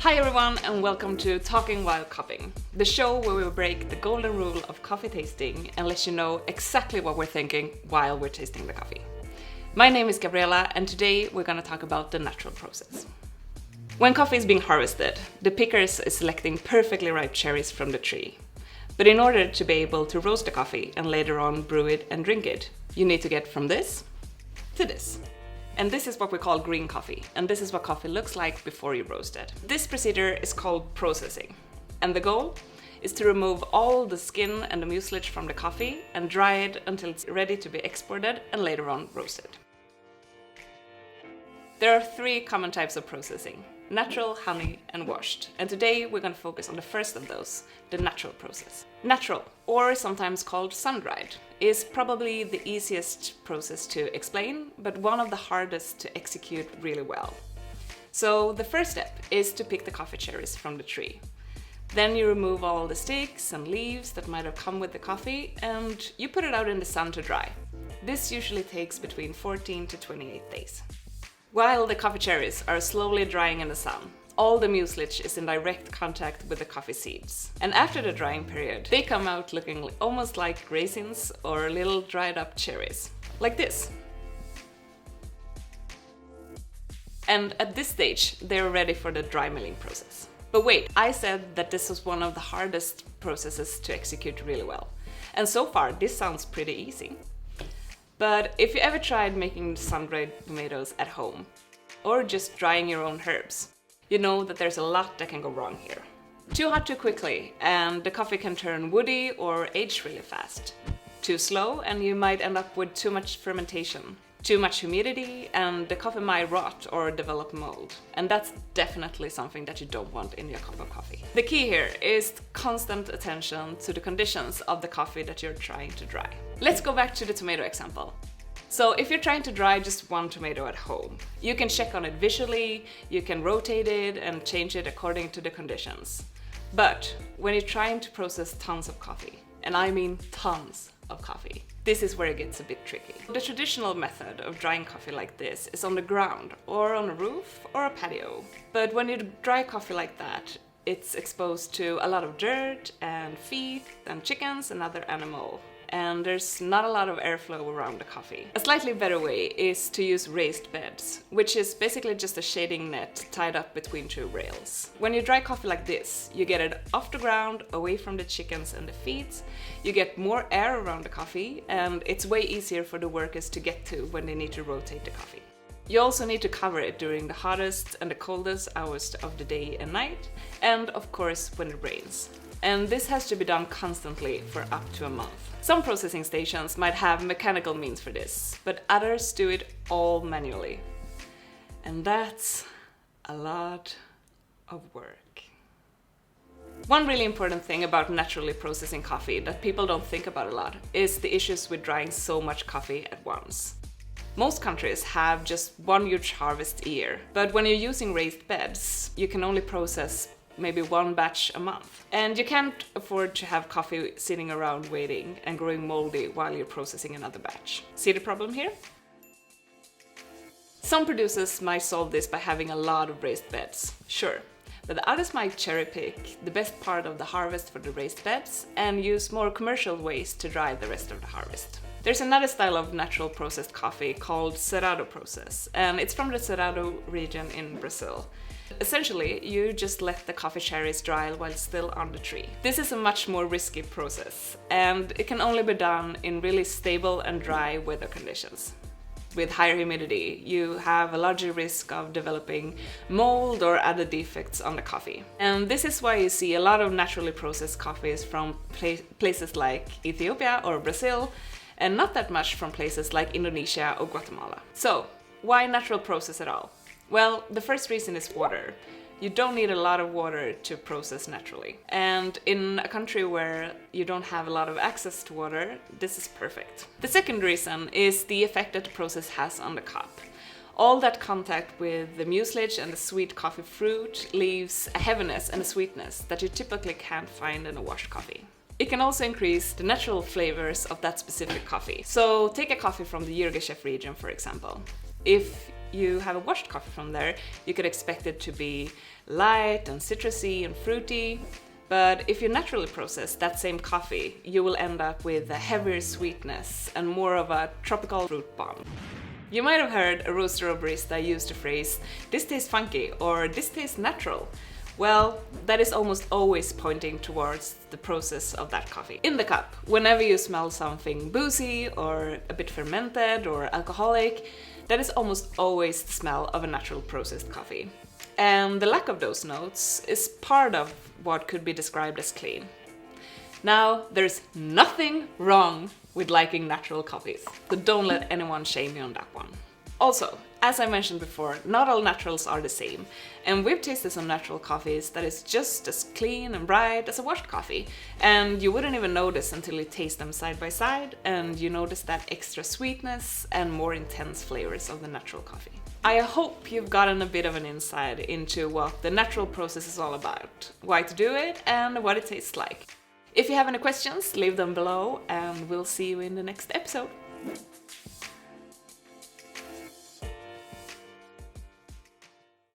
Hi everyone and welcome to Talking While Cupping, the show where we break the golden rule of coffee tasting and let you know exactly what we're thinking while we're tasting the coffee. My name is Gabriella and today we're going to talk about the natural process. When coffee is being harvested, the pickers is selecting perfectly ripe cherries from the tree. But in order to be able to roast the coffee and later on brew it and drink it, you need to get from this to this. And this is what we call green coffee, and this is what coffee looks like before you roast it. This procedure is called processing, and the goal is to remove all the skin and the mucilage from the coffee and dry it until it's ready to be exported and later on roasted. There are three common types of processing: natural, honey, and washed. And today we're going to focus on the first of those, the natural process. Natural, or sometimes called sun-dried, is probably the easiest process to explain, but one of the hardest to execute really well. So the first step is to pick the coffee cherries from the tree. Then you remove all the sticks and leaves that might have come with the coffee and you put it out in the sun to dry. This usually takes between 14 to 28 days. While the coffee cherries are slowly drying in the sun, all the mucilage is in direct contact with the coffee seeds. And after the drying period, they come out looking almost like raisins or little dried up cherries, like this. And at this stage, they're ready for the dry milling process. But wait, I said that this was one of the hardest processes to execute really well. And so far, this sounds pretty easy. But if you ever tried making sun-dried tomatoes at home, or just drying your own herbs, you know that there's a lot that can go wrong here. Too hot too quickly, and the coffee can turn woody or age really fast. Too slow, and you might end up with too much fermentation. Too much humidity, and the coffee might rot or develop mold. And that's definitely something that you don't want in your cup of coffee. The key here is constant attention to the conditions of the coffee that you're trying to dry. Let's go back to the tomato example. So if you're trying to dry just one tomato at home, you can check on it visually, you can rotate it and change it according to the conditions. But when you're trying to process tons of coffee, and I mean tons of coffee, this is where it gets a bit tricky. The traditional method of drying coffee like this is on the ground, or on a roof, or a patio. But when you dry coffee like that, it's exposed to a lot of dirt and feet and chickens and other animals. And there's not a lot of airflow around the coffee. A slightly better way is to use raised beds, which is basically just a shading net tied up between two rails. When you dry coffee like this, you get it off the ground, away from the chickens and the feet, you get more air around the coffee, and it's way easier for the workers to get to when they need to rotate the coffee. You also need to cover it during the hottest and the coldest hours of the day and night, and of course when it rains. And this has to be done constantly for up to a month. Some processing stations might have mechanical means for this, but others do it all manually. And that's a lot of work. One really important thing about naturally processing coffee that people don't think about a lot is the issues with drying so much coffee at once. Most countries have just one huge harvest a year, but when you're using raised beds, you can only process maybe one batch a month. And you can't afford to have coffee sitting around waiting and growing moldy while you're processing another batch. See the problem here? Some producers might solve this by having a lot of raised beds, sure. But the others might cherry pick the best part of the harvest for the raised beds and use more commercial ways to dry the rest of the harvest. There's another style of natural processed coffee called Cerrado process, and it's from the Cerrado region in Brazil. Essentially, you just let the coffee cherries dry while still on the tree. This is a much more risky process, and it can only be done in really stable and dry weather conditions. With higher humidity, you have a larger risk of developing mold or other defects on the coffee. And this is why you see a lot of naturally processed coffees from places like Ethiopia or Brazil, and not that much from places like Indonesia or Guatemala. So, why natural process at all? Well, the first reason is water. You don't need a lot of water to process naturally. And in a country where you don't have a lot of access to water, this is perfect. The second reason is the effect that the process has on the cup. All that contact with the mucilage and the sweet coffee fruit leaves a heaviness and a sweetness that you typically can't find in a washed coffee. It can also increase the natural flavors of that specific coffee. So take a coffee from the Jurgeshev region, for example. If you have a washed coffee from there, you could expect it to be light and citrusy and fruity. But if you naturally process that same coffee, you will end up with a heavier sweetness and more of a tropical fruit bomb. You might have heard a roaster or barista use the phrase, "this tastes funky" or "this tastes natural." Well, that is almost always pointing towards the process of that coffee. In the cup, whenever you smell something boozy or a bit fermented or alcoholic, that is almost always the smell of a natural processed coffee. And the lack of those notes is part of what could be described as clean. Now, there's nothing wrong with liking natural coffees, so don't let anyone shame you on that one. Also, as I mentioned before, not all naturals are the same, and we've tasted some natural coffees that is just as clean and bright as a washed coffee, and you wouldn't even notice until you taste them side by side, and you notice that extra sweetness and more intense flavors of the natural coffee. I hope you've gotten a bit of an insight into what the natural process is all about, why to do it, and what it tastes like. If you have any questions, leave them below, and we'll see you in the next episode.